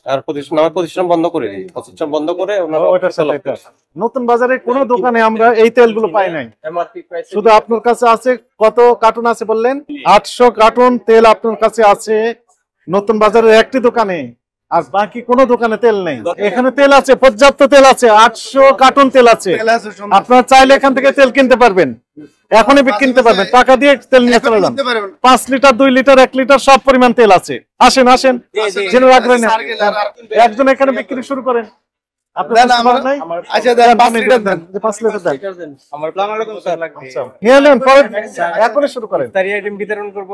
আর আমার প্রতিষ্ঠান বন্ধ করে দিই, প্রতিষ্ঠান বন্ধ করে ওটার সাথে এটা। নতুন বাজারে কোনো দোকানে আমরা এই তেলগুলো পাই নাই, শুধু আপনার কাছে আছে। কত কার্টুন আছে বললেন? 800 কার্টুন তেল আপনার কাছে আছে নতুন বাজারের একটি দোকানে, আর বাকি কোনো দোকানে তেল নেই। এখানে তেল আছে, পর্যাপ্ত তেল আছে, 800 কার্টুন তেল আছে। আপনারা চাইলে এখান থেকে তেল কিনতে পারবেন, এখনই কিনতে পারবেন, টাকা দিয়ে তেল নিয়ে চলে যান। 5 লিটার 2 লিটার 1 লিটার সব পরিমাণ তেল আছে। আসেন আসেন, জেনে রাখবেন। একজন এখানে বিক্রি শুরু করেন। এখনই শুরু করেন। বিতরণ করবো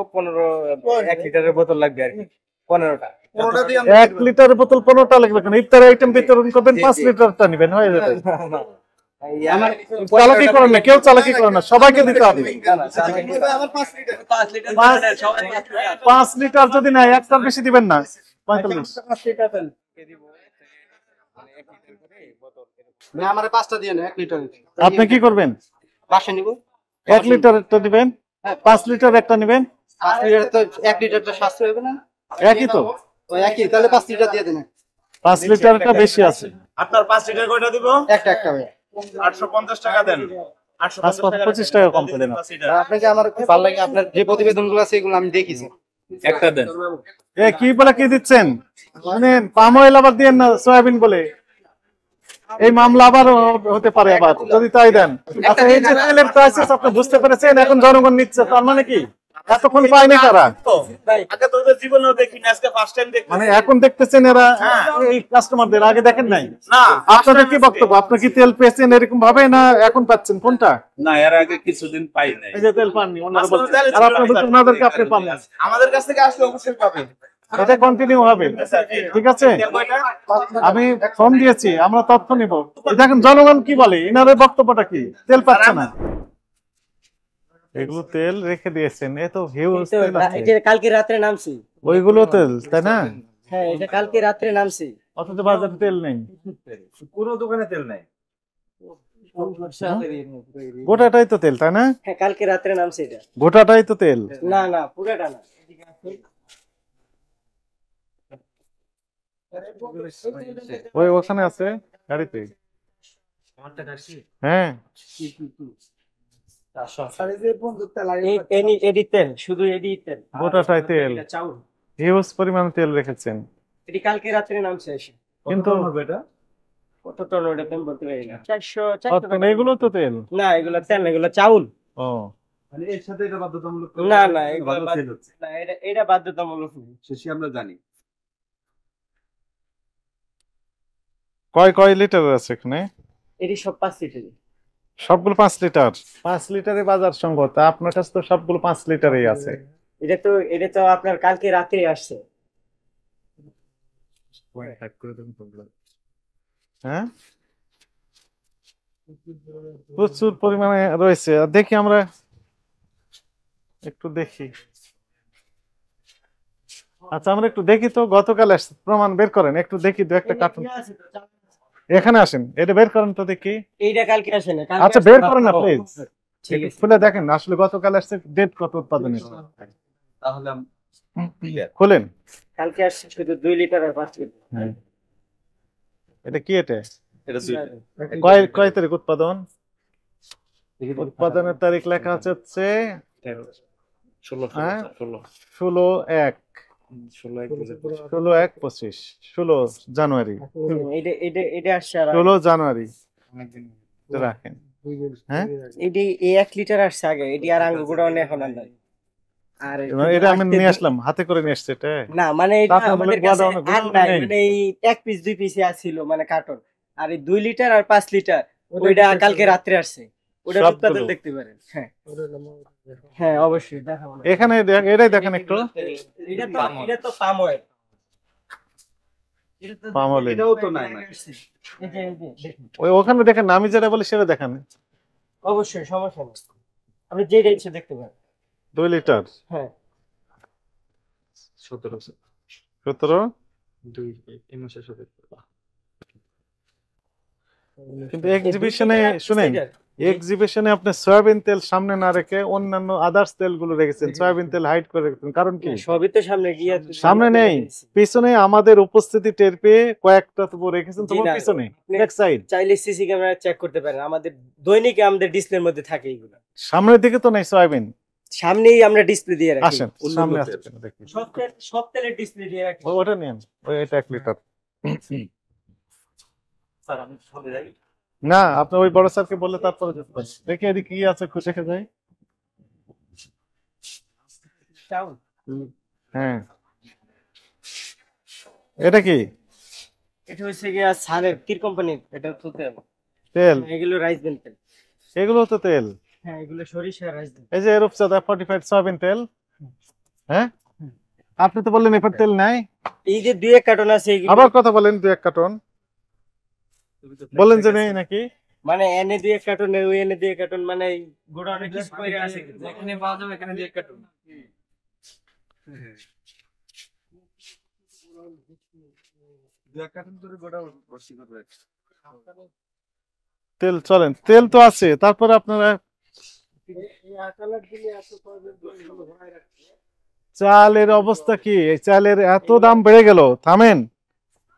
1 লিটারের বোতল লাগবে আর কি, 15টা। 1 লিটারের বোতল 15টা লাগবে কেন? ইফতার আইটেম বিতরণ করবেন, 5 লিটারটা নেবেন, হয়ে যাবে। চালাকি করেন না, কেউ চালাকি করেন না, সবাইকে দিতে হবে। 5 লিটার যদি না, একটার বেশি দিবেন না। 45 আপনি কি করবেন? 1 লিটার একটা দিবেন, 5 লিটার একটা নেবেন। 5 লিটার তো 1 লিটারটা সাশ্রয় হবে না? একই তো, ওই একই, তাহলে 5 লিটার দিয়ে দেন। 5 লিটারটা বেশি আছে। আপনার 5 লিটার কয়টা দিব? একটা ভাই। 850 টাকা দেন। 25 টাকা কম করে দেন। আপনাকে আমার খুব ভালো লাগে, আপনার যে প্রতিবেদনগুলো আছে এগুলো আমি দেখেছি। একটা দেন। কি বলে কি দিচ্ছেন? মানে পাম অয়েল আবার দিয়েন না, সয়াবিন বলে। এই মামলা আবার হতে পারে আবার, যদি তাই দেন। আচ্ছা, এই যে তেলের প্রাইসেস আপনি বুঝতে পেরেছেন, এখন জনগণ নিচ্ছে, তার মানে কি এতক্ষণ পায়নি তারা? আগে তো ওদের জীবনেও দেখিনি, আজকে ফার্স্ট টাইম দেখছি। মানে এখন দেখতেছেন এরা এই কাস্টমারদের, আগে দেখেন নাই? না, আপনাদের কি বক্তব্য? আপনি কি তেল পেয়েছেন এরকম ভাবে, না এখন পাচ্ছেন? কোনটা? না, এর আগে কিছুদিন পাই নাই। এই যে তেল পাননি, ওনারা বলছেন, আর আপনারা বলছেন ওনাদেরকে আপনি পাবেন। আমাদের কাছ থেকে আসলে অবশ্যই পাবেন। এটা কন্টিনিউ হবে, ঠিক আছে? আমি ফোন দিয়েছি, আমরা তথ্য নিব। দেখেন জনগণ কি বলে, ইনারের বক্তব্যটা কি? তেল পাচ্ছে না, এগুলো তেল রেখে দিয়েছেন, এ তো হিউজ তেল আছে। এটা কালকে রাতে নামছি। ওইগুলো তেল, তাই না? হ্যাঁ, এটা কালকে রাতে নামছি। অথচ বাজারে তেল নেই, কোনো দোকানে তেল নাই। গোটাটাই তো তেল, তাই না? হ্যাঁ, কালকে রাতে নামছি এটা। গোটাটাই তো তেল। না, পুরোটা না। ওই ওখানে আছে গাড়িতে। হ্যাঁ, এডি তেল, শুধু এডি তেল, গোটাটাই তেল, চাউল। হিউজ পরিমাণ তেল রেখেছেন। এটি কালকে রাতে নামছে এসে। কিন্তু কত টন ওটা আমি বলতে পারি না। 400 এগুলো তো তেল না, এগুলো তেল না, এগুলো চাউল। ও, মানে এর সাথে এটা বাধ্যতামূলক না, এটা বাধ্যতামূলক শেষে আমরা জানি। কয় লিটার আছে এখানে? এটি সব 5 লিটার। সবগুলো 5 লিটার। 5 লিটারে বাজার সংগত, আপনার কাছে তো সবগুলো 5 লিটারই আছে। এটা তো আপনার কালকে রাতে আসছে। হ্যাঁ, প্রচুর পরিমাণে রয়েছে। দেখি আমরা একটু দেখি। আচ্ছা, আমরা একটু দেখি তো, গতকাল আসছে, প্রমাণ বের করেন একটু দেখি। দু একটা কার্টুন এখানে আসেন, এটা বের করেন তো দেখি। এইটা কালকে আসে না। আচ্ছা, বের করেন না প্লিজ, খুলে দেখেন আসলে গতকাল আসছে, ডেট কত উৎপাদনের, তাহলে খুলেন। কালকে আসছে শুধু 2 লিটার আর 5 লিটার। এটা কি? এটা এটা কয় তারিখ উৎপাদন? উৎপাদনের তারিখ লেখা আছে হচ্ছে 16/1/25, 16 জানুয়ারি। এটা আসছে 16 জানুয়ারি রাখেন। হ্যাঁ, এটি 1 লিটার আসছে আগে, এটি আর আঙ্গুর গোডাউনে এখন আর নাই। আর এটা আমি নিয়ে আসলাম, হাতে করে নিয়ে আসছে এটা। না, মানে এটা আমাদের কাছে আর নাই, মানে এই 1 পিস 2 পিস ছিল মানে কার্টন। আর এই 2 লিটার আর 5 লিটার ওইটা কালকে রাতে আসছে। ওটা উৎপাদন দেখতে পারেন। হ্যাঁ, অবশ্যই দেখাবো। এখানে এটাই দেখেন একটু। এটা তো পাম অয়েল। এটাও তো নাই। ওই ওখানে দেখেন, আমি যেটা বলি সেটা দেখেন। অবশ্যই, সমস্যা নেই, আপনি যেটা ইচ্ছে দেখতে পারেন। 2 লিটার। হ্যাঁ, 17 2 এই মাসে 17। কিন্তু এক্সিবিশনে শুনেন, এক্সিবিশনে আপনি সয়াবিন তেল সামনে না রেখে অন্যান্য আদার্স তেলগুলো রেখেছেন, সয়াবিন তেল হাইড করে রেখেছেন, কারণ কি? সবই তো সামনে গিয়ে সামনে নেই, পিছনে আমাদের উপস্থিতি টের পেয়ে কয়েকটা তবু রেখেছেন তোমার পিছনে, ব্যাক সাইড। চাইলে সিসি ক্যামেরা চেক করতে পারেন, আমাদের দৈনিক আমাদের ডিসপ্লের মধ্যে থাকে এগুলো। সামনের দিকে তো নাই সয়াবিন, সামনেই আমরা ডিসপ্লে দিয়ে রাখি। আসেন সামনে আসেন দেখি। সব তেলের ডিসপ্লে দিয়ে রাখি। ওটা নিন, ওই এটা 1 লিটার। স্যার আমি চলে যাই। না আপনি ওই বড় স্যারকে বললে তারপরে যেতে পারেন। দেখি এদিকে কি আছে খুঁজে দেখে যাই। হ্যাঁ এটা কি এটা হচ্ছে গিয়া সারের কি কোম্পানির, এটা তো তেল। তেল? এগুলো রাইস ব্র্যান্ড তেল। এগুলো তো তেল। হ্যাঁ এগুলো সরিষা রাইস ব্র্যান্ড। এই যে রূপচাঁদা ফর্টিফাইড সয়াবিন তেল। হ্যাঁ আপনি তো বললেন এবার তেল নাই। এই যে 2 এক কার্টন আছে এগুলো, আবার কথা বলেন 2 এক কার্টন বলেন যে নেই নাকি? মানে এনে 2 এক কার্টন ওই এনে 2 এক কার্টন, মানে গোডাউনে কিছু করে আছে, এখানে পাওয়া যাবে, এখানে দিয়ে কাটুন। তেল চলেন, তেল তো আছে, তারপরে আপনারা চালের অবস্থা কি? এই চালের এত দাম বেড়ে গেল, থামেন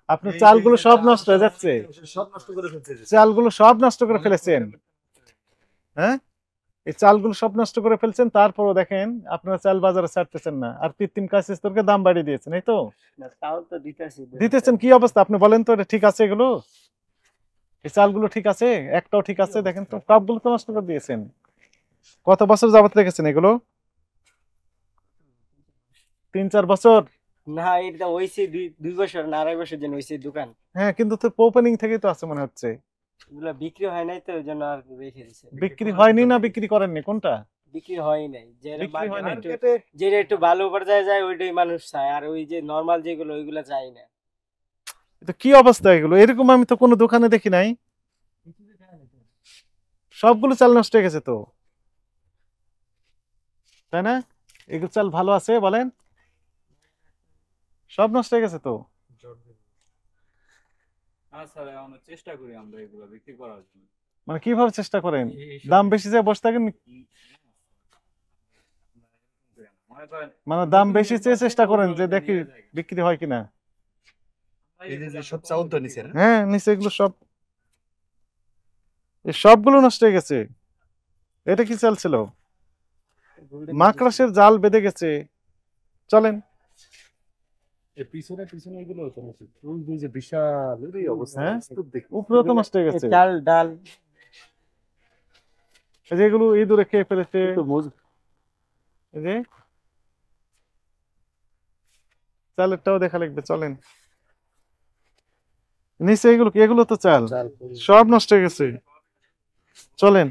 আপনি। চালগুলো সব নষ্ট হয়ে যাচ্ছে, সব নষ্ট করে ফেলছে। চালগুলো সব নষ্ট করে ফেলেছেন। হ্যাঁ এই চালগুলো সব নষ্ট করে ফেলছেন, তারপরও দেখেন আপনারা চাল বাজারে ছাড়তেছেন না, আর কৃত্রিম কাঁচাস্তরকে দাম বাড়িয়ে দিয়েছেন, এই তো তাও তো দিতেছি। দিতেছেন। কি অবস্থা আপনি বলেন তো, এটা ঠিক আছে? এগুলো এই চালগুলো ঠিক আছে? একটাও ঠিক আছে? দেখেন তো সবগুলো তো নষ্ট করে দিয়েছেন। কত বছর যাবত রেখেছেন এগুলো? 3-4 বছর? না এটা হইছে 2 বছর না 2.5 বছর যেন হইছে দোকান। হ্যাঁ কিন্তু তো ওপেনিং থেকেই তো আছে মনে হচ্ছে। এগুলো বিক্রি হয় নাই তো, ওই জন্য আর রেখে দিছে। বিক্রি হয়নি না বিক্রি করেননি, কোনটা? বিক্রি হয় নাই, বিক্রি হয় নাই। যেটা একটু ভালো পর্যায়ে যায় ওইটাই মানুষ চায়, আর ওই যে নরমাল যেগুলো ওইগুলো চাই না। এটা কি অবস্থা এগুলো? এরকম আমি তো কোনো দোকানে দেখি নাই। সবগুলো চাল নষ্ট হয়ে গেছে তো, তাই না? এগুলো চাল ভালো আছে বলেন? সব নষ্ট হয়ে গেছে তো। চেষ্টা করি আমরা এগুলো বিক্রি করার জন্য। মানে কিভাবে চেষ্টা করেন? দাম বেশি যায় বসে থাকেন? মানে দাম বেশি চেয়ে চেষ্টা করেন যে দেখি বিক্রি হয় কিনা? এই যে সব চাউল তো নিচে না? হ্যাঁ নিচে এগুলো সব, এই সবগুলো নষ্ট হয়ে গেছে। এটা কি চাল ছিল? মাকড়াসের জাল বেঁধে গেছে। চলেন পিছনে পিছনে এগুলো তো ওই যে বিশাল অবস্থা। হ্যাঁ উপরেও তো নষ্ট হয়ে গেছে। চাল ডাল এই যে এগুলো ইঁদুরে খেয়ে ফেলেছে। এই যে চালেরটাও দেখা লাগবে, চলেন নিচে এগুলো কি? এগুলো তো চাল সব নষ্ট হয়ে গেছে। চলেন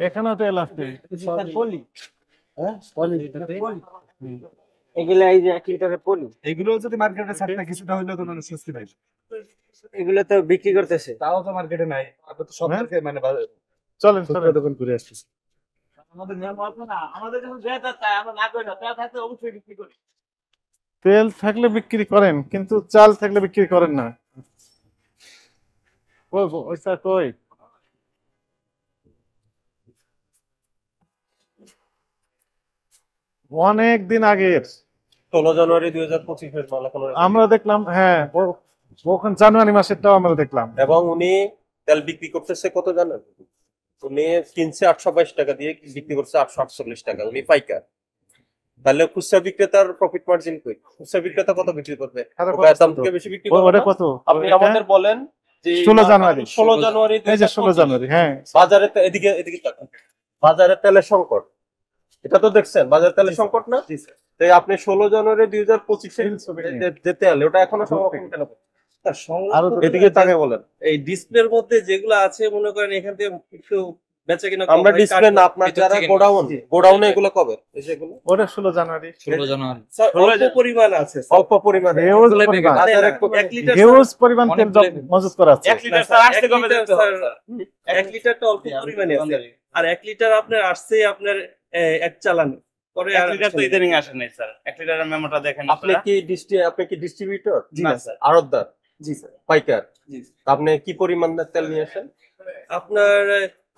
এখানেও তেল আছে। এগুলো এই যে 1 লিটারের পলি, এগুলো যদি মার্কেটে ছাড়তে কিছুটা হইলেও তো মানুষ সস্তি পাইবে। এগুলো তো বিক্রি করতেছে। তাও তো মার্কেটে নাই। আমরা তো সব হ্যাঁ? থেকে মানে চলেন খুচরা চলেন দোকান ঘুরে আসতেছি। তেল থাকলে বিক্রি করেন কিন্তু চাল থাকলে বিক্রি করেন না। ওই স্যার কই? অনেক দিন আগের 16 জানুয়ারি 2025 মাল এখনো আমরা দেখলাম। হ্যাঁ ওখান জানুয়ারি মাসেরটাও আমরা দেখলাম। এবং উনি তেল বিক্রি করতেছে কত জানেন? উনি কিনছে 822 টাকা দিয়ে, বিক্রি করছে 848 টাকা, উনি পাইকার। তাহলে খুচরা বিক্রেতার প্রফিট মার্জিন কই? খুচরা বিক্রেতা কত বিক্রি করবে? ওটা দাম থেকে বেশি বিক্রি করবে ওটা না? কত? আপনি আমাদের বলেন যে 16 জানুয়ারি। 16 জানুয়ারি এই যে 16 জানুয়ারি। হ্যাঁ বাজারে এদিকে এদিকে তাকান। বাজারে তেলের সংকট, এটা তো দেখছেন বাজারে তেলের সংকট না? তাই আপনি 16 জানুয়ারি 2025 যে তেল ওটা এখনো সংরক্ষণ কেন করছেন? এদিকে তাকে বলেন। এই ডিসপ্লের মধ্যে যেগুলো আছে মনে করেন এখান থেকে একটু বেচা কিনা কম আমরা হয়, ডিসপ্লে না, আপনার ভিতর যারা থেকে গোডাউনে এগুলো কবে এগুলো ওটা 16 জানুয়ারি। 16 জানুয়ারি স্যার অল্প পরিমাণ আছে স্যার। অল্প পরিমাণে হিউজ পরিমাণ, বাজারে 1 লিটার হিউজ পরিমাণ তেল মজুত করা আছে। 1 লিটার স্যার আসতে কবে দেখতে স্যার 1 লিটারটা অল্প পরিমাণে আছে আর 1 লিটার আপনার আসছে আপনার এক চালান পরে 1 লিটার তো ইদানিং আসে নাই স্যার। 1 লিটারের মেমোটা দেখেন আপনি কি ডিস্ট্রিবিউটর? জি না না স্যার। আড়তদার? জি স্যার পাইকার? জি তা আপনি কি পরিমাণ তেল নিয়ে আসেন? আপনার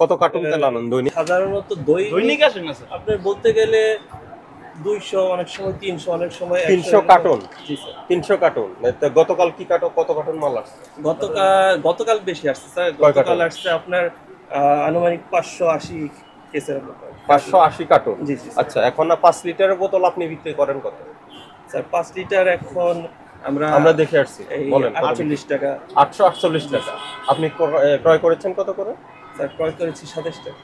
কত কার্টুন তেল আনেন দৈনিক? সাধারণত দৈনিক আসে না স্যার। আপনার বলতে গেলে 200, অনেক সময় 300, অনেক সময় 300 কার্টন? জি স্যার। 300 কার্টন। তো গতকাল কি কত কার্টন মাল আসছে? গতকাল বেশি আসছে স্যার। কয় গতকাল কার্টন? আসছে আপনার আনুমানিক 580 কেসের মতো। 580 কার্টন? জি জি আচ্ছা, এখন না 5 লিটারের বোতল আপনি বিক্রি করেন কত? স্যার 5 লিটার এখন আমরা দেখে আসছি, এই বলেন কত? 48 টাকা 848 টাকা। আপনি ক্রয় করেছেন কত করে? স্যার, ক্রয় করেছি 27 টাকা।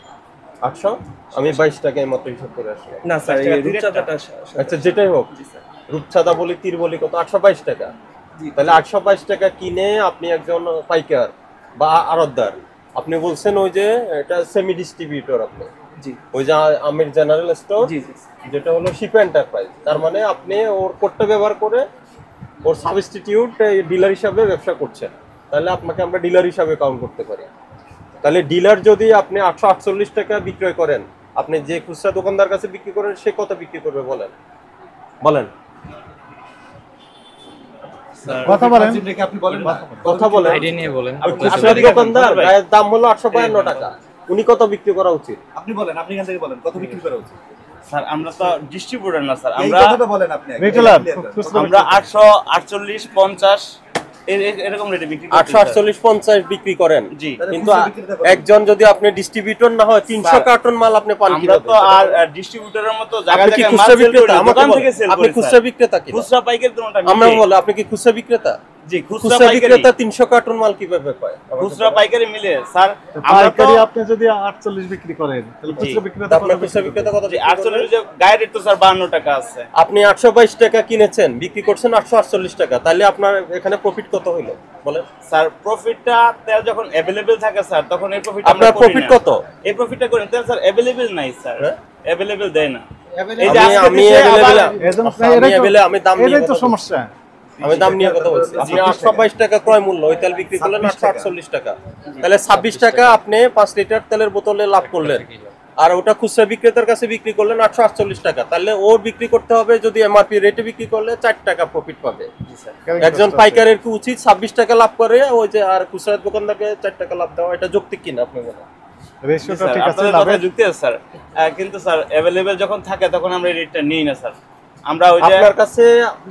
800? আমি 22 টাকা এই মাত্র হিসাব করে আসলাম। না স্যার, 22 এই টাকা রূপচাঁদাটা আচ্ছা, যেটাই হোক, জি স্যার রূপচাঁদা বলি, তীর বলি, কত? 822 টাকা। জি তাহলে 822 টাকা কিনে আপনি একজন পাইকার বা আড়তদার, আপনি বলছেন ওই যে এটা সেমি ডিস্ট্রিবিউটর, আপনি জি ওই যে আমির জেনারেল স্টোর, জি জি যেটা হলো শিপ এন্টারপ্রাইজ, তার মানে আপনি ওর কোডটা ব্যবহার করে ওর সাবস্টিটিউট ডিলার হিসাবে ব্যবসা করছেন, তাহলে আপনাকে আমরা ডিলার হিসাবে কাউন্ট করতে পারি। তাহলে ডিলার যদি আপনি 848 টাকা বিক্রয় করেন, আপনি যে খুচরা দোকানদার কাছে বিক্রি করেন সে কত বিক্রি করবে বলেন? কথা বলেন। কথা বলেন। আইডিয়া নিয়ে বলেন। ওই খুচরা দোকানদার গায়ের দাম হলো 852 টাকা, উনি কত বিক্রি করা উচিত? আপনি বলেন, আপনি এখান থেকে বলেন কত বিক্রি করা উচিত? স্যার আমরা তো ডিস্ট্রিবিউটর না স্যার। এই আমরা কথাটা বলেন আপনি আগে। রিটেলার আমরা 848, 50 এরকম রেটে বিক্রি করি। 848, 50 বিক্রি করেন। জি। কিন্তু একজন যদি আপনি ডিস্ট্রিবিউটর না হয় 300 কার্টন মাল আপনি পান আমরা কিভাবে? তো আর ডিস্ট্রিবিউটরের মতো জায়গা আপনি কি জায়গায় মাল খুচরা সেল করি বিক্রেতা? না, আমাকে দোকান বলেন, থেকে সেল আপনি করি খুচরা স্যার। বিক্রেতা কিনা? খুচরা পাইকারি দুটোটা আমরা মিলে। বলে আপনি কি খুচরা বিক্রেতা? জি, খুচরা খুচরা পাইকারি। বিক্রেতা 300 কার্টন মাল কিভাবে পায়? খুচরা পাইকারি মিলে স্যার। আমরা তো পাইকারি আপনি যদি 48 বিক্রি করেন তাহলে খুচরা বিক্রেতা কত আপনার খুচরা বিক্রি বিক্রেতা কত? 48 যে গায়ের রেট তো স্যার 52 টাকা আছে। আপনি 822 টাকা কিনেছেন, বিক্রি করছেন 848 টাকা, তাহলে আপনার এখানে প্রফিট কত হলো বলেন? স্যার প্রফিটটা তেল যখন अवेलेबल থাকে স্যার তখন এই প্রফিট আপনার প্রফিট কত? এই প্রফিটটা করেন তেল স্যার अवेलेबल নাই স্যার। হ্যাঁ? अवेलेबल দেয় না। আমি available, আমি দাম নিয়ে এটাই তো কথা বলছি। সমস্যা। আমি দাম নিয়ে কথা বলছি। আপনি 822 টাকা ক্রয় মূল্য, ওই তেল বিক্রি করলেন 848 টাকা, তাহলে 26 টাকা আপনি 5 লিটার তেলের বোতলে লাভ করলেন, আর ওটা খুচরা বিক্রেতার কাছে বিক্রি করলেন 848 টাকা, তাহলে ওর বিক্রি করতে হবে, যদি এমআরপি রেটে বিক্রি করলে 4 টাকা প্রফিট পাবে। একজন পাইকারের কি উচিত 26 টাকা লাভ করে ওই যে, আর খুচরা দোকানদারকে 4 টাকা লাভ দেওয়া? এটা যৌক্তিক কিনা আপনি বলেন? রেশিওটা স্যার ঠিক আছে আপনাদের লাভের? কথা যুক্তি আছে স্যার। কিন্তু স্যার अवेलेबल যখন থাকে তখন আমরা এই রেটটা নিই না স্যার। আমরা ওই যে আপনার কাছে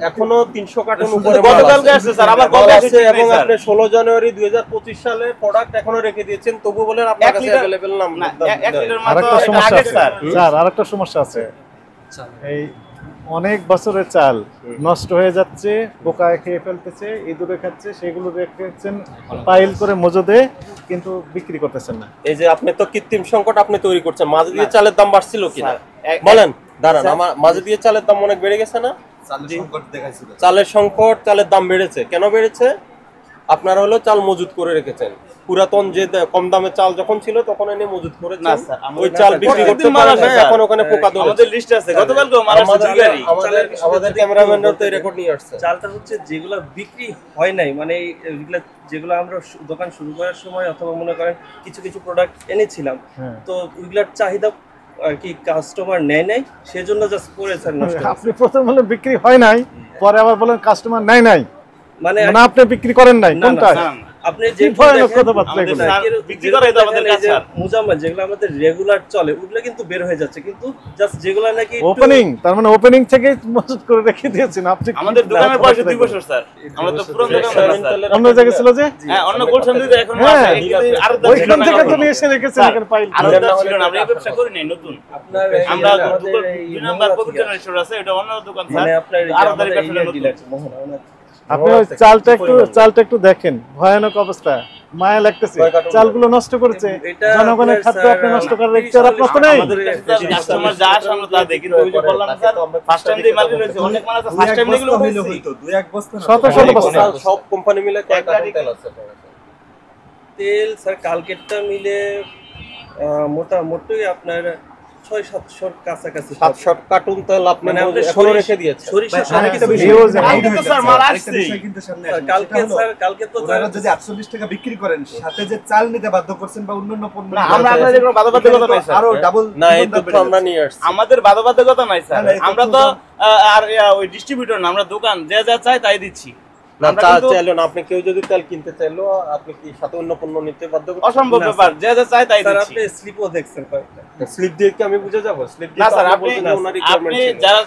এখনো 300 কার্টন উপরে মাল গতকালকে আছে। আসছে স্যার, আবার মাল কবে আছে, আসছে এবং স্যার? আপনি 16 জানুয়ারি 2025 সালে প্রোডাক্ট এখনো রেখে দিয়েছেন, তবু বলেন আপনার 1 কাছে লিটার अवेलेबल না। না 1 লিটার আরেকটা মাত্র সমস্যা আগে আছে স্যার। স্যার, আরেকটা সমস্যা আছে। এই অনেক বছরের চাল নষ্ট হয়ে যাচ্ছে, পোকায় খেয়ে ফেলতেছে, ইঁদুরে খাচ্ছে, সেগুলো রেখেছেন পাইল করে মজুদে, কিন্তু বিক্রি করতেছেন না। এই যে আপনি তো কৃত্রিম সংকট আপনি তৈরি করছেন। মাঝে দিয়ে চালের দাম বাড়ছিল কিনা স্যার, বলেন? দাঁড়ান, আমার মাঝে দিয়ে চালের দাম অনেক বেড়ে গেছে না? চালের সংকট দেখাইছিল। চালের সংকট, চালের দাম বেড়েছে। কেন বেড়েছে? আপনারা হলো চাল মজুত করে রেখেছেন। পুরাতন যে কম দামে চাল যখন ছিল তখন এনে মজুত না করেছেন, স্যার, আমাদের ওই চাল বিক্রি প্রত্যেকদিন করতে মাল পারেন আসে না, স্যার। এখন ওখানে পোকা ধরেছে। আমাদের লিস্ট আছে, গতকালকেও মাল আসছে আমাদের গাড়ি। আমাদের ক্যামেরাম্যানরা তো রেকর্ড নিয়ে আসছে। চালটা হচ্ছে যেগুলো বিক্রি হয় নাই, মানে এইগুলা যেগুলো আমরা দোকান শুরু করার সময় অথবা মনে করেন কিছু কিছু প্রোডাক্ট এনেছিলাম, হ্যাঁ। তো ওইগুলার চাহিদা আর কি কাস্টমার নেয় নাই, সেজন্য জাস্ট পড়েছে নষ্ট হয়েছে। আপনি প্রথম বলেন বিক্রি হয় নাই, পরে আবার বলেন কাস্টমার নাই নাই, মানে মানে আপনি বিক্রি করেন নাই, না, না, কোনটা? না, আপনি কি যে ভয়ানক কথাবার্তা আমাদের এগুলো। স্যার বিক্রি করাই তো আমাদের কাজ স্যার। মুজাম্মা যেগুলো আমাদের রেগুলার চলে ওগুলো কিন্তু বের হয়ে যাচ্ছে, কিন্তু জাস্ট যেগুলো নাকি একটু- ওপেনিং, তার মানে ওপেনিং থেকে মজুত করে রেখে দিয়েছেন আপনি। কি আমাদের দোকানের না, বয়স 2 বছর স্যার। আমরা তো পুরো দোকানদার স্যার। অন্য জায়গায় ছিল যে, হ্যাঁ, অন্য গুলশান দিতে এখন হ্যাঁ, আছে, কিন্তু আরো দশ ওইখান জন থেকে তো এখনো। নিয়ে এসে রেখেছেন স্যার, এখানে পাইল। আরো আমরা দশ হলে জন, আমরা এই ব্যবসা করি নাই নতুন। আপনার আমরা আমাদের এই 2 নাম্বার মোহনা পবিত্র থেকে, স্টোর আছে, এটা অন্য দোকান স্যার। মানে আপনার এই যে আরো আমাদের তারিখ Indian নতুন। dealer, মোহনা, ওনার আপনি ওই চালটা একটু দেখেন, ভয়ানক অবস্থা, মায়া লাগতেছে। চালগুলো নষ্ট করেছে, এটা জনগণের আপনার খাদ্য স্যার, আপনি নষ্ট করার 30 ইচ্ছা আপনার তো নেই। আমাদের কাছে স্যার কাস্টমার যা আসে আমরা তা দেই, কিন্তু ওই যে বললাম না স্যার, ফার্স্ট টাইম দিয়ে মার্কেট হয়েছে, অনেক মাল আছে ফার্স্ট টাইম এগুলো হইলো হয়েছে। হইতো, 2-1 বস্তা না। শত শত বস্তা। সব কোম্পানি মিলে কয় কার্টন তেল আছে? তেল স্যার কালকেরটা মিলে মোটামুটি আপনার 600-700 কাছাকাছি 700 কার্টন তেল আপনি মানে আপনি এখনো রেখে দিয়েছেন। সরিষা ভাই, আরেকটা বিষয় Huge কিন্তু amount hide তো হয়ে স্যার যাচ্ছে। মাল আরেকটা আসছেই। বিষয় কিন্তু সামনে আসছে। কালকে সেটা হলো, স্যার কালকে তো ওনারা যদি 48 টাকা বিক্রি করেন, সাথে যে চাল নিতে বাধ্য করছেন বা অন্যান্য পণ্য না, নিতে আমরা বাধ্য আপনাদের কোনো বাধ্যবাধকতা নাই করছেন, স্যার। আরো ডাবল না এই তথ্য আমরা নিয়ে আসছি। আমাদের বাধ্যবাধকতা নাই স্যার। না, না, এই আমরা তথ্য তো আর ওই ডিস্ট্রিবিউটর না, আমরা দোকান যে যা চাই তাই দিচ্ছি। না আমরা তা কিন্তু চাইলো না, আপনি কেউ যদি তেল কিনতে চাইলো আপনি কি সাথে অন্য পণ্য নিতে বাধ্য করছেন? অসম্ভব না, ব্যাপার, যে যা চাই তাই স্যার দিচ্ছি। আপনি স্লিপও দেখছেন কয়েকটা। স্লিপ দিয়ে কি আমি বুঝে যাব? স্লিপ দিয়ে না তো স্যার, আপনি বলছেন যে ওনার requirement আপনি ছিল। যারা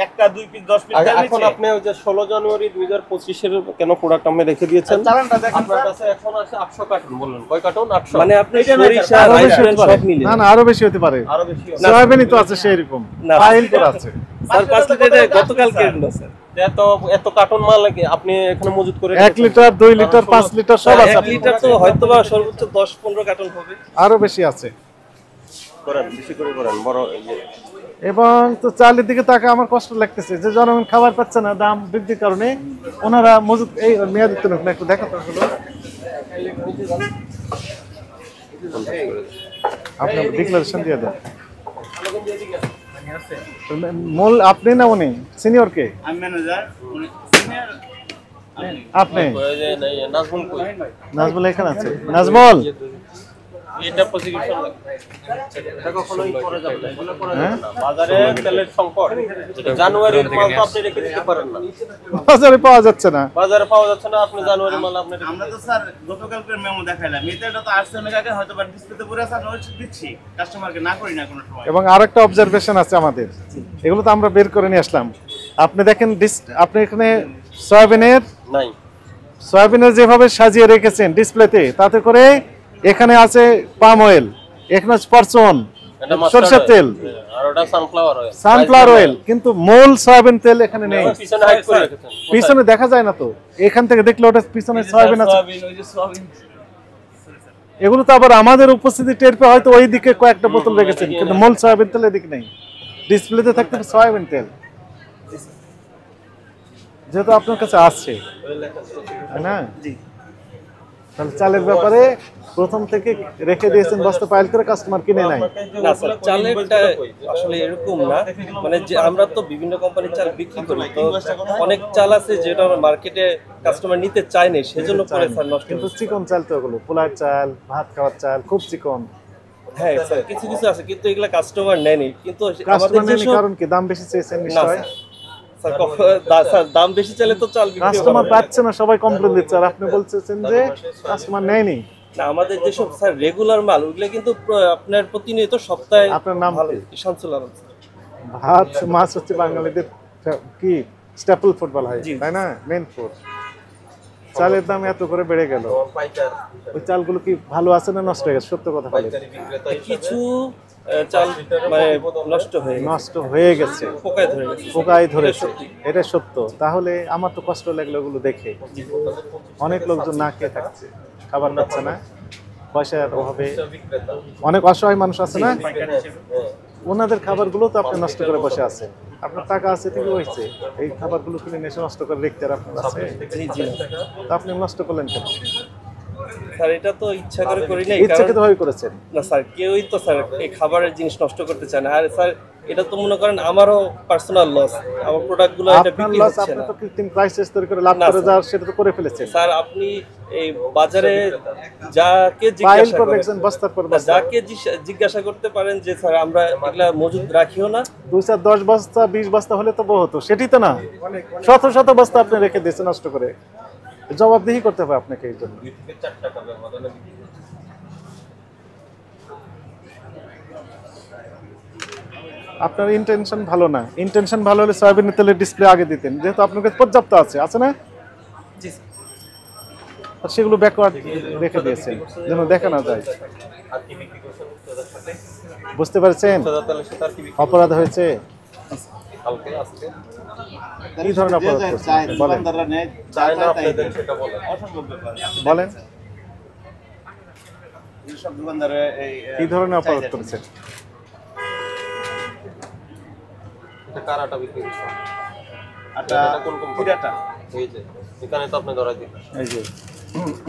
একটা 2 পিস 10 পিস তেল এখন নিচ্ছে, আপনি ওই যে 16 জানুয়ারি 2025 এর কেন প্রোডাক্ট আপনি রেখে দিয়েছেন? চালানটা দেখেন আপনার স্যার। কাছে এখন আছে 800 কার্টন, বললেন কয় কার্টন? 800 মানে আপনি এটা নয় সরিষা স্যার, আরো রাইস বেশি হতে ব্র্যান্ড পারে। সব মিলে না না, আরো বেশি হতে পারে। আরো বেশি হবে। সয়াবিনই তো আছে সেই রকম, না, ফাইল করে আছে। স্যার 5 লিটারে গতকালকে এলো স্যার। এত এত কার্টন মাল আপনি এখানে মজুত করে 1 লিটার 2 লিটার 5 লিটার সব আছে 1 আপনার লিটার তো হয়তো বা সর্বোচ্চ 10-15 কার্টন হবে। আরো বেশি আছে। করেন, বেশি করে করেন, বড় এই যে এবং তো চালের দিকে তাকে আমার কষ্ট লাগতেছে যে জনগণ খাবার পাচ্ছে না দাম বৃদ্ধির কারণে। ওনারা মজুদ এই মেয়াদ দিতে না একটু দেখাতে হলো আপনি ডিক্লারেশন দিয়ে দেন। মূল আপনি না উনি সিনিয়র কে? আমি ম্যানেজার, উনি সিনিয়র। আপনি ওই যে নাজমুল কই? নাজমুল এখানে আছে। নাজমুল এটা প্রসিকিউশন লাগবে। এটা কখনোই করে যাবে না, এগুলো করা যাবে হ্যাঁ? না। বাজারে তেলের সংকট, জানুয়ারির মাল তো আপনি রেখে দিতে পারেন না। বাজারে পাওয়া যাচ্ছে না। বাজারে পাওয়া যাচ্ছে না, আপনি জানুয়ারি মাল আপনি রেখে আমরা তো স্যার গতকালকের মেমো দেখাইলাম, এটা তো আসছে অনেক আগে, হয়তো বা ডিসপ্লেতে পড়ে আছে, আমরা দিচ্ছি কাস্টমারকে, না করি না কোনো সময়। এবং আরেকটা অবজারভেশন আছে আমাদের, এগুলো তো আমরা বের করে নিয়ে আসলাম। আপনি দেখেন আপনি এখানে নাই। সয়াবিনের যেভাবে সাজিয়ে রেখেছেন ডিসপ্লেতে, তাতে করে এখানে আছে পাম অয়েল, এখানে আছে ফরচুন এটা সরষের তেল, আর ওটা সানফ্লাওয়ার অয়েল। সানফ্লাওয়ার অয়েল, কিন্তু মূল সয়াবিন তেল এখানে নেই। পিছনে হাইড করে রেখেছেন। পিছনে দেখা যায় না তো, এখান থেকে দেখলে ওটা পিছনে সয়াবিন আছে। সোয়াবিন, ওই যে সোয়াবিন। এগুলো তো আবার আমাদের উপস্থিতি টের পেয়ে হয়তো ওই দিকে কয়েকটা বোতল রেখেছেন, কিন্তু মূল সয়াবিন তেল এদিকে নেই। ডিসপ্লেতে থাকতে সয়াবিন তেল, যেহেতু আপনার কাছে আসছে, তাই না? তাহলে চালের ব্যাপারে প্রথম থেকে রেখে দিয়েছেন বস্তা পাইল করে, কাস্টমার কিনে নাই। না স্যার, চালেরটা আসলে এরকম না, মানে যে আমরা তো বিভিন্ন কোম্পানির চাল বিক্রি করি, তো অনেক চাল আছে যেটা মার্কেটে কাস্টমার নিতে চায় না, সেজন্য পরে স্যার নষ্ট কিন্তু হচ্ছে। চিকন চাল তো ওগুলো, পোলার চাল, ভাত খাওয়ার চাল, খুব চিকন। হ্যাঁ স্যার, কিছু কিছু আছে কিন্তু এগুলা কাস্টমার নেয়নি, কিন্তু আমাদের কাস্টমার নেই যেসব কারণ কি? দাম বেশি চেয়েছেন না নিশ্চয়। স্যার, স্যার দাম বেশি চাইলে তো চাল বিক্রি কাস্টমার হবে না। পাচ্ছে না, সবাই কমপ্লেন দিচ্ছে, আর আপনি বলছেন যে কাস্টমার নেয়নি। না, আমাদের যেসব স্যার রেগুলার মাল, ওগুলো কিন্তু আপনার প্রতিনিয়ত সপ্তাহে আপনার নাম ভালো কি? শামসুল আলম স্যার। ভাত মাছ হচ্ছে বাঙালিদের কি স্ট্যাপল ফুড বলা হয়, জি। তাই না? Main food. চালের দাম এত করে বেড়ে গেল, পাইকার ওই চালগুলো কি ভালো আছে না নষ্ট হয়ে গেছে? সত্য কথা বলেন। পাইকারি বিক্রেতা কিছু চাল মানে নষ্ট হয়ে গেছে, নষ্ট হয়ে গেছে, পোকায় ধরে গেছে। পোকায় ধরেছে, সত্যি। এটা সত্য। তাহলে আমার তো কষ্ট লাগলো ওগুলো দেখে। অনেক লোকজন না খেয়ে থাকছে, খাবার পাচ্ছে না, পয়সার অভাবে। বিক্রেতা অনেক অসহায় মানুষ আছে না, ওনাদের খাবারগুলো তো আপনি নষ্ট করে বসে আছেন। আপনার টাকা আছে ঠিকই হয়েছে, এই খাবারগুলো কিনে এসে নষ্ট করে রেখতে আর আপনার আছে, জি জি তা আপনি নষ্ট করলেন কেন? স্যার, এটা তো ইচ্ছা করে করি নাই, ইচ্ছাকৃত ভাবে করেছেন। না স্যার, কেউই তো স্যার এই খাবারের জিনিস নষ্ট করতে চায় না। আর স্যার, এটা তো মনে করেন আমারও পার্সোনাল লস, আমার প্রোডাক্টগুলো এটা আপনার বিক্রি লস, হচ্ছে আপনি না। তো কৃত্রিম প্রাইসেস তৈরি করে লাভ না, করে স্যার। যাওয়ার, সেটা তো করে ফেলেছেন। স্যার, আপনি এই বাজারে যাকে ফাইল জিজ্ঞাসা করে করেন, রেখেছেন বস্তার পর না, বস্তা। যাকে জিজ্ঞাসা করতে পারেন যে স্যার আমরা এগুলা মজুদ রাখিও না, 2-10 বস্তা 20 বস্তা হলে তো বহুত, সেটি তো না, শত শত বস্তা আপনি রেখে দিয়েছেন নষ্ট করে। জবাবদিহি করতে হবে আপনাকে এই জন্য। 4 টাকা ব্যবধানে আপনার ইন্টেনশন ভালো না। ইন্টেনশন ভালো হলে সয়াবিনের তেলের ডিসপ্লে আগে দিতেন, যেহেতু আপনার কাছে পর্যাপ্ত আছে না? জি আর সেগুলো ব্যাকওয়ার্ড রেখে দিয়েছেন যেন দেখা না যায়। আর কি বিক্রি করছেন তাদের সাথে? বুঝতে পারছেন তাহলে সেটা আর কি বিক্রি অপরাধ হয়েছে? কালকে আজকে কি ধরনের অপরাধ করছেন বলেন, দোকানদাররা নেয়, চায় না তাই আপনাদের দেয়। সেটা বলেন। অসম্ভব ব্যাপার। বলেন সব দোকানদারে এই কি ধরনের অপরাধ চাহিদা। করেছেন? এটা কার আটা বিক্রি করছেন? আটা এটা কোন কোম্পানি? পিরাটা। এই যে এখানে তো আপনি ধরাই দিন এই যে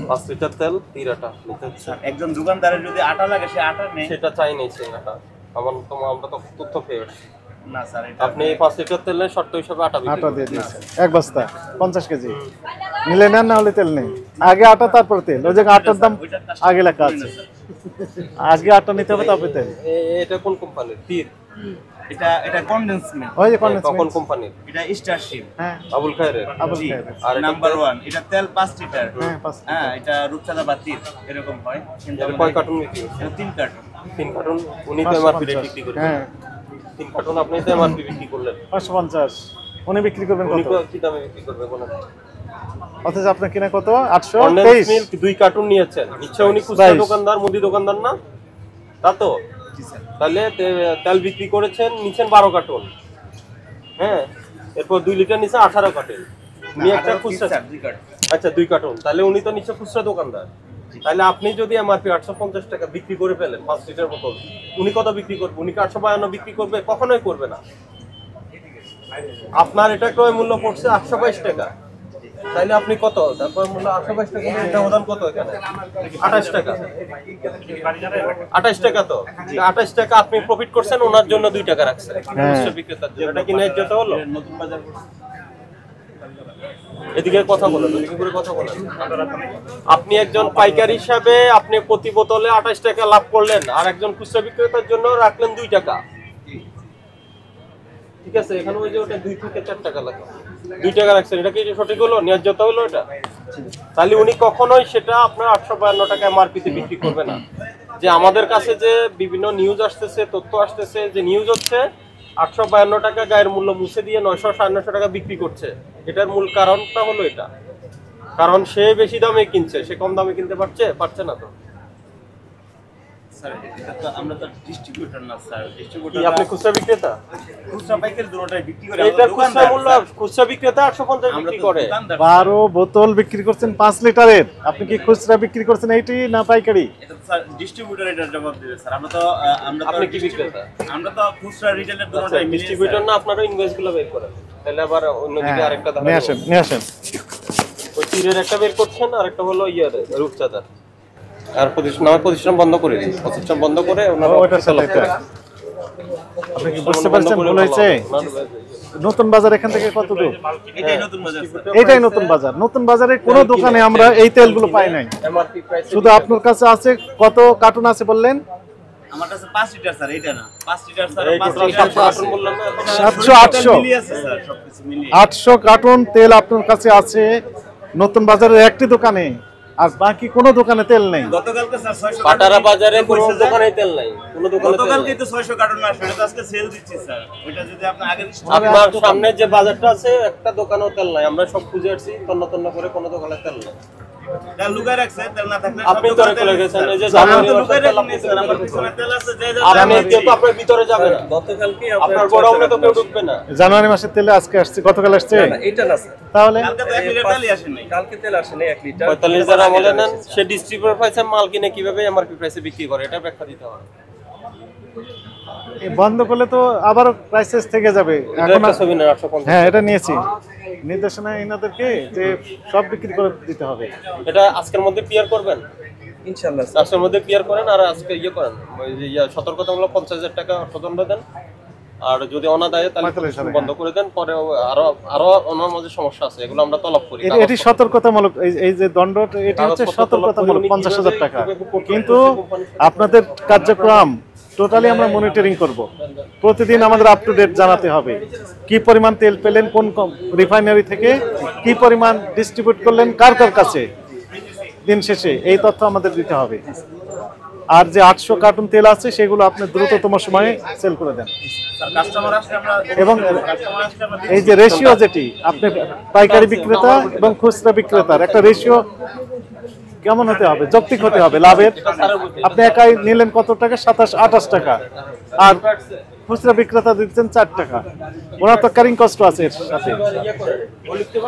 5 লিটার তেল 3 আটা নিতে হচ্ছে। একজন দোকানদারের যদি আটা লাগে, সে আটা নেই। সেটা চাই নেই সেই আটা আমরা তো তথ্য পেয়ে আসছি। না স্যার এটা আপনি 5 লিটার তেল নেন শর্ত হিসাবে আটা বিক্রি আটা করেন। দিয়ে দিয়েছেন 1 বস্তা 50 কেজি নিলে নেন, না হলে তেল নেই। আগে আটা তারপর তেল, ওই জায়গায় আটার দাম আগে লেখা আছে। আগে আটা নিতে হবে তারপরে তেল। এটা কোন কোম্পানির? তীর? এটা কনডেন্স মিল্ক। ওই যে কন্ডেন্স কোন কোম্পানির? এটা স্টারশিপ। হ্যাঁ আবুল খায়েরের? আবুল জি। খায়ের। আর এটা নাম্বার 1 এটা তেল 5 লিটার। হ্যাঁ 5 হ্যাঁ এটা রূপচাঁদা বাতিল এরকম হয় কিন্তু এটা কয় কার্টুন বিক্রি? 3 কার্টন। 3 কার্টুন উনি তো এমআরপি রেট বিক্রি করেন। হ্যাঁ 3 কার্টুন আপনি তো এমআরপি বিক্রি করলেন। 550 উনি বিক্রি করবেন উনি কত? কি দামে বিক্রি করবে বলেন? অথচ আপনার কিনা কত? কনডেন্স 823। মিল্ক 2 কার্টুন নিয়েছেন, নিশ্চয় উনি খুচরা 22 দোকানদার, মুদি দোকানদার না? তা তো জি স্যার। তাহলে তেল বিক্রি করেছেন, নিচ্ছেন 12 কার্টন। হ্যাঁ, এরপর 2 লিটার নিচে 18 কার্টন। উনি একটা খুচরা, স্যার 2 কার্টন। আচ্ছা 2 কার্টন, তাহলে উনি তো নিশ্চয় খুচরা দোকানদার। তাহলে আপনি যদি এমআরপি 850 টাকা বিক্রি করে ফেলেন 5 লিটার বোতল, উনি কত বিক্রি করবে? উনি কি 852 বিক্রি করবে? কখনোই করবে না। আপনার এটা ক্রয় মূল্য পড়ছে 822 টাকা, তাহলে আপনি কত? তারপর মূল্য 822 টাকা, ব্যবধান কত এখানে? 28 টাকা। 28 টাকা তো 28 টাকা আপনি প্রফিট করছেন, ওনার জন্য 2 টাকা রাখছেন খুচরা বিক্রেতার জন্য। এটা কি ন্যায্যতা হলো? নতুন বাজার এদিকে কথা বলেন, এদিকে করে কথা বলেন। আপনি একজন পাইকারি হিসাবে আপনি প্রতি বোতলে 28 টাকা লাভ করলেন, আর একজন খুচরা বিক্রেতার জন্য রাখলেন 2 টাকা। ঠিক আছে, এখানে ওই যে ওটা 2 থেকে 4 টাকা লাগে, 2 টাকা রাখছেন। এটা কি সঠিক হলো? ন্যায্যতা হলো এটা? তাহলে উনি কখনোই সেটা আপনার 852 টাকা এমআরপিতে বিক্রি করবে না। যে আমাদের কাছে যে বিভিন্ন নিউজ আসতেছে, তথ্য আসতেছে, যে নিউজ হচ্ছে 852 টাকা গায়ের মূল্য মুছে দিয়ে 900 950 টাকা বিক্রি করছে, এটার মূল কারণটা হলো এটা। কারণ সে বেশি দামে কিনছে, সে কম দামে কিনতে পারছে না। তো স্যার এটা তো আমরা তো ডিস্ট্রিবিউটর না স্যার। কি ডিস্ট্রিবিউটর আপনি খুচরা বিক্রেতা? খুচরা পাইকারি দুটোটাই বিক্রি করে। এটা খুচরা মূল্য, খুচরা বিক্রেতা 850 বিক্রি করে। 12 বোতল বিক্রি করছেন 5 লিটারের। আপনি কি খুচরা বিক্রি করছেন এইটি না পাইকারি? এটা তো স্যার ডিস্ট্রিবিউটর এটার জবাব দিবে স্যার। আমরা তো আপনি কি বিক্রেতা? আমরা তো খুচরা রিটেলের দুটোটাই মিলিয়ে ডিস্ট্রিবিউটর না, আপনারা ইনভয়েস গুলো বের করেন। তাহলে আবার অন্যদিকে আরেকটা ধারণা নিয়ে আসেন নিয়ে আসেন। ওই তীরের একটা বের করছেন, আর একটা হলো রূপচাঁদার। আর প্রতিষ্ঠান বন্ধ করে দিন, প্রতিষ্ঠান বন্ধ করে ওনারা ওইটার সাথে একটা। আপনি কি বুঝতে পারছেন ভুল হয়েছে? নতুন বাজার এখান থেকে কত দূর? এটাই নতুন বাজার স্যার। এটাই নতুন বাজার। নতুন বাজারে কোনো দোকানে আমরা এই তেলগুলো পাই নাই। এমআরপি প্রাইস শুধু আপনার কাছে আছে। কত কার্টন আছে বললেন? আমার কাছে 5 লিটার স্যার, এটা না 5 লিটার স্যার, এই 5 টোটাল লিটার 700 কার্টন বললাম না? 700 800 মিলিয়ে আছে স্যার, সবকিছু মিলিয়ে। 800 কার্টন তেল আপনার কাছে আছে নতুন বাজারের একটি দোকানে, আর বাকি কোনো দোকানে তেল নেই। গতকালকে স্যার 600 পাটারা বাজারে কোনো দোকানে তেল নাই, কোনো দোকানে তেল গতকালকে নাই। তো 600 কার্টন আসবে, এটা তো আজকে সেল দিচ্ছি স্যার। ওইটা যদি আপনি আগে আপনার সামনে যে বাজারটা আছে, একটা দোকানেও তেল নাই। আমরা সব খুঁজে আসছি, তন্ন করে কোনো দোকানে তেল নাই। তেল লুকায় রাখছে, তেল না থাকলে আপনি তো চলে গেছেন, এই যে আমরা তো জানুয়ারি লুকায় মাসে তেল রাখি স্যার, আমার পিছনে তেল আছে, যে যে আপনি যেহেতু আপনার ভিতরে যাবে না, গতকালকে আপনার গোডাউনে তো কেউ ঢুকবে না। জানুয়ারি মাসের তেলে আজকে আসছে, গতকাল আসছে। এটা না স্যার, তাহলে কালকে তো 1 লিটার তেলই আসে নাই। কালকে তেল আসে না 1 লিটার। 45,000 আমলে নেন, সে ডিস্ট্রিবিউটর প্রাইসে মাল কিনে কিভাবে এমআরপি প্রাইসে বিক্রি করে, এটা ব্যাখ্যা দিতে হবে। এই বন্ধ করলে তো আবার প্রাইসেস থেকে যাবে। এটা এখন একটা ছবি না 850। হ্যাঁ এটা নিয়েছি নির্দেশনা এনাদেরকে যে সব বিক্রি করে দিতে হবে। এটা আজকের মধ্যে ক্লিয়ার করবেন ইনশাআল্লাহ। আজকের মধ্যে ক্লিয়ার করেন, আর আজকে করেন, ওই যে সতর্কতামূলক 50,000 টাকা অর্থদণ্ড দেন। আর যদি অনাদায়ে তাহলে 45,000 বন্ধ করে দেন। পরে আরো ওনার মধ্যে সমস্যা আছে, এগুলো আমরা তলব করি। এটি সতর্কতামূলক, এই যে দণ্ড এটি হচ্ছে সতর্কতামূলক 50,000 টাকা। কিন্তু আপনাদের কার্যক্রম টোটালি আমরা মনিটরিং করব। প্রতিদিন আমাদের আপ টু ডেট জানাতে হবে, কি পরিমাণ তেল পেলেন কোন রিফাইনারি থেকে, কি পরিমাণ ডিস্ট্রিবিউট করলেন কার কার কাছে, দিন শেষে এই তথ্য আমাদের দিতে হবে। আর যে 800 কার্টন তেল আছে সেগুলো আপনি দ্রুততম সময়ে সেল করে দেন। স্যার কাস্টমার আসলে আমরা এবং কাস্টমার আসলে আমরা এই যে রেশিও, যেটি আপনি পাইকারি বিক্রেতা এবং খুচরা বিক্রেতার একটা রেশিও কেমন হতে হবে? যৌক্তিক হতে হবে লাভের। আপনি একাই নিলেন কত টাকা? 27-28 টাকা, আর খুচরা বিক্রেতা দিচ্ছেন 4 টাকা। ওনার তো ক্যারিং কষ্ট আছে এর সাথে।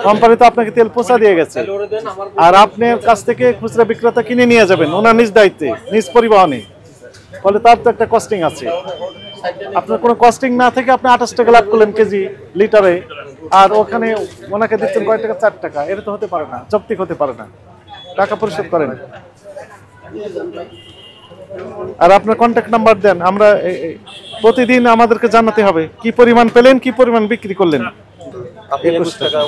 কোম্পানি তো আপনাকে তেল পৌঁছা দিয়ে গেছে, আর আপনার কাছ থেকে খুচরা বিক্রেতা কিনে নিয়ে যাবেন ওনার নিজ দায়িত্বে, নিজ পরিবহনে। ফলে তার তো একটা কস্টিং আছে। আপনার কোনো কস্টিং না থেকে আপনি 28 টাকা লাভ করলেন কেজি লিটারে, আর ওখানে ওনাকে দিচ্ছেন কয় টাকা? 4 টাকা। এটা তো হতে পারে না, যৌক্তিক হতে পারে না। টাকা পরিশোধ করেন। আর আপনার কন্ট্যাক্ট নাম্বার দেন, আমরা প্রতিদিন আমাদেরকে জানাতে হবে কি পরিমাণ পেলেন, কি পরিমাণ বিক্রি করলেন। আপনি 21 টাকা,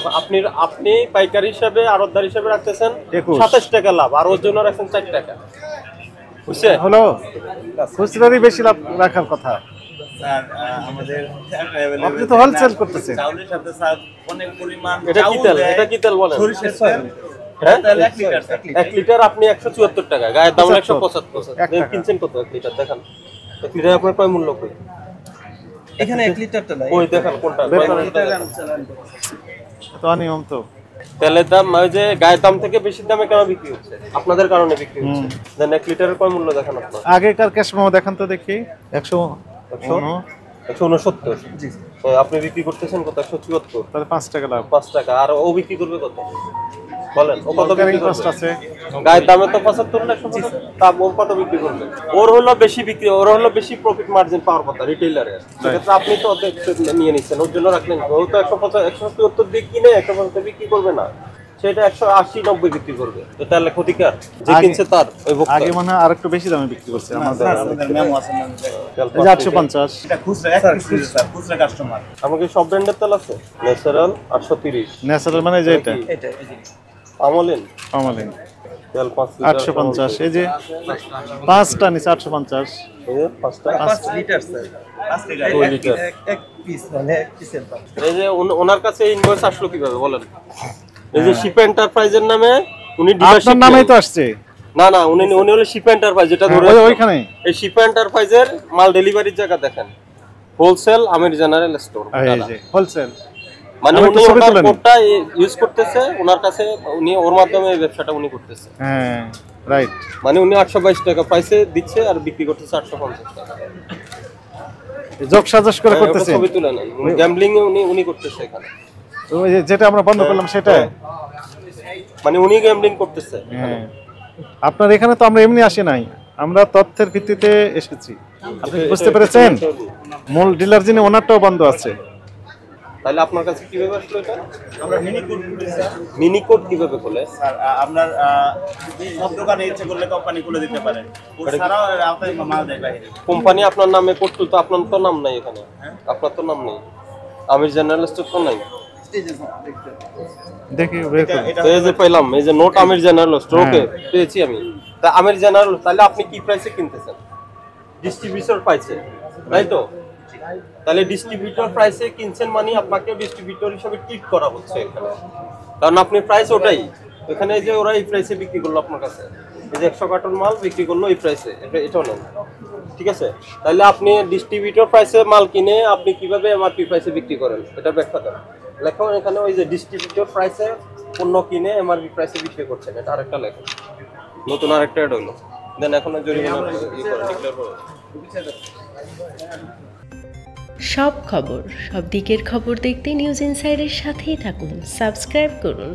আপনি পাইকারি হিসাবে আড়তদার হিসাবে রাখতেছেন 21 27 টাকা লাভ, আর ওর জন্য রাখছেন 4 টাকা, বুঝছেন? হলো খুচরারই বেশি লাভ রাখার কথা। স্যার আমাদের আপনি তো হোলসেল করতেছেন। চাউলের সাথে স্যার অনেক পরিমাণ এটা কি তেল? দেয়। এটা কি তেল বলেন? সরিষার তেল। হ্যাঁ? তেল 1 লিটার স্যার। 1 লিটার আপনি 174 টাকা, গায়ের দাম 175 175। এক টাকা। কিনছেন কত 1 লিটার? দেখেন 1 লিটার আপনার কয় মূল্য কই? এখানে 1 লিটারটা নাই। ওই দেখেন কোনটা? তো অনিয়ম তো। তেলের দাম ওই যে গায়ের দাম থেকে বেশি দামে কেন বিক্রি হচ্ছে? আপনাদের কারণে বিক্রি হচ্ছে। দেন 1 লিটারের কয় মূল্য দেখেন আপনার? আগেকার ক্যাশ মেমো দেখান তো দেখি। 169। জি। আপনি বিক্রি করতেছেন কত? 174। তাহলে 5 টাকা লাভ। 5 টাকা। আর ও বিক্রি করবে কত? বলেন, ও কত ক্যারিং বিক্রি কস্ট করবে? আছে। গায়ের দামে তো 75 না 175, তা ওর কত বিক্রি করবে? ওর হলো বেশি বিক্রি, ওর হলো বেশি প্রফিট মার্জিন পাওয়ার কথা রিটেইলারের। সেক্ষেত্রে আপনি তো অর্ধেক নিয়ে নিচ্ছেন, ওর জন্য রাখলেন। ও তো 175 দিয়ে কিনে 175 বিক্রি করবে না, সেটা 180-90 বিক্রি করবে। তো তাহলে ক্ষতিকার যে কিনছে তার ওই ভোক্তা। আগে মনে হয় আরেকটু বেশি দামে বিক্রি করছে আমাদের। আমাদের মেমো আছে না। এই যে 850। এটা খুচরা এক পিস স্যার, খুচরা কাস্টমার। আমাকে সব ব্র্যান্ডের তেল আছে। ন্যাচারাল 830, ন্যাচারাল মানে যে এটা আমলিন আমাদের তেল 5 লিটার 850। এই যে 5টা নিচে 850। এই যে 5টা 5 লিটার স্যার। 5 লিটার। 2 লিটার। এক পিস মানে এক পিসের দাম। এই যে ওনার কাছে ইনভয়েস আসলো কিভাবে বলেন? এই যে শিপ এন্টারপ্রাইজের নামে উনি আপনার ডিলারশিপ নামেই তো আসছে। না না, উনি হলো শিপ এন্টারপ্রাইজ, যেটা ধরে ওইখানে এই শিপ এন্টারপ্রাইজের মাল ডেলিভারির জায়গা দেখেন, হোলসেল আমির জেনারেল স্টোর। এই যে হোলসেল। মানে আমি উনি একটু ছবি ওনার তুলে নিই। কোডটা ইউজ করতেছে, ওনার কাছে উনি ওর মাধ্যমে এই ব্যবসাটা উনি করতেছে। হ্যাঁ রাইট। মানে উনি 822 টাকা প্রাইসে দিচ্ছে আর বিক্রি করতেছে 850 টাকা। যোগ সাজস করে হ্যাঁ, ওটা করতেছেন। ছবি তুলে নেন, গ্যাম্বলিং এ উনি করতেছে এখানে। ওই যে যেটা আমরা বন্ধ করলাম সেটা। মানে উনি গ্যাম্বলিং করতেছে। হ্যাঁ। আপনার এখানে তো আমরা এমনি আসি নাই, আমরা তথ্যের ভিত্তিতে এসেছি। আপনি বুঝতে পেরেছেন? মূল ডিলার যিনি ওনারটাও বন্ধ আছে। তাহলে আপনার কাছে কিভাবে আসলো এটা? আমরা মিনি কোড খুলি স্যার। মিনি কোড কিভাবে খোলে? স্যার আপনার সব দোকানে ইচ্ছে করলে কোম্পানি খুলে দিতে পারেন। ও ছাড়াও আপনার মাল দেয় বাইরে। কোম্পানি আপনার নামে কোড তুলতো, আপনার তো নাম নাই এখানে, আপনার তো নাম নেই, আমির জেনারেল স্টোর তো নাই। দেখি বের করি। এটা তো এই যে পেলাম, এই যে নোট আমির জেনারেল স্টোর, ওকে পেয়েছি আমি। তা আমির জেনারেল, তাহলে আপনি কি প্রাইসে কিনতেছেন? ডিস্ট্রিবিউটর প্রাইসে, তাই তো? তাহলে ডিস্ট্রিবিউটর প্রাইসে কিনছেন মানে আপনাকে ডিস্ট্রিবিউটর হিসেবে ট্রিট করা হচ্ছে এখানে, কারণ আপনি প্রাইস ওটাই। এখানে এই যে ওরা এই প্রাইসে বিক্রি করলো আপনার কাছে, এই যে 100 কার্টন মাল বিক্রি করলো এই প্রাইসে, এটাও নেন, ঠিক আছে? তাহলে আপনি ডিস্ট্রিবিউটর প্রাইসে মাল কিনে আপনি কিভাবে এমআরপি প্রাইসে বিক্রি করেন এটা ব্যাখ্যা দেন। লেখো এখানে ওই যে ডিস্ট্রিবিউটর প্রাইসে পণ্য কিনে এমআরপি প্রাইসে বিক্রি করছেন, এটা আরেকটা লেখো, নতুন আরেকটা অ্যাড হলো। দেন এখন জরিমানা ডিক্লেয়ার করো। সব খবর, সব দিকের খবর দেখতে নিউজ ইনসাইডের সাথেই থাকুন, সাবস্ক্রাইব করুন।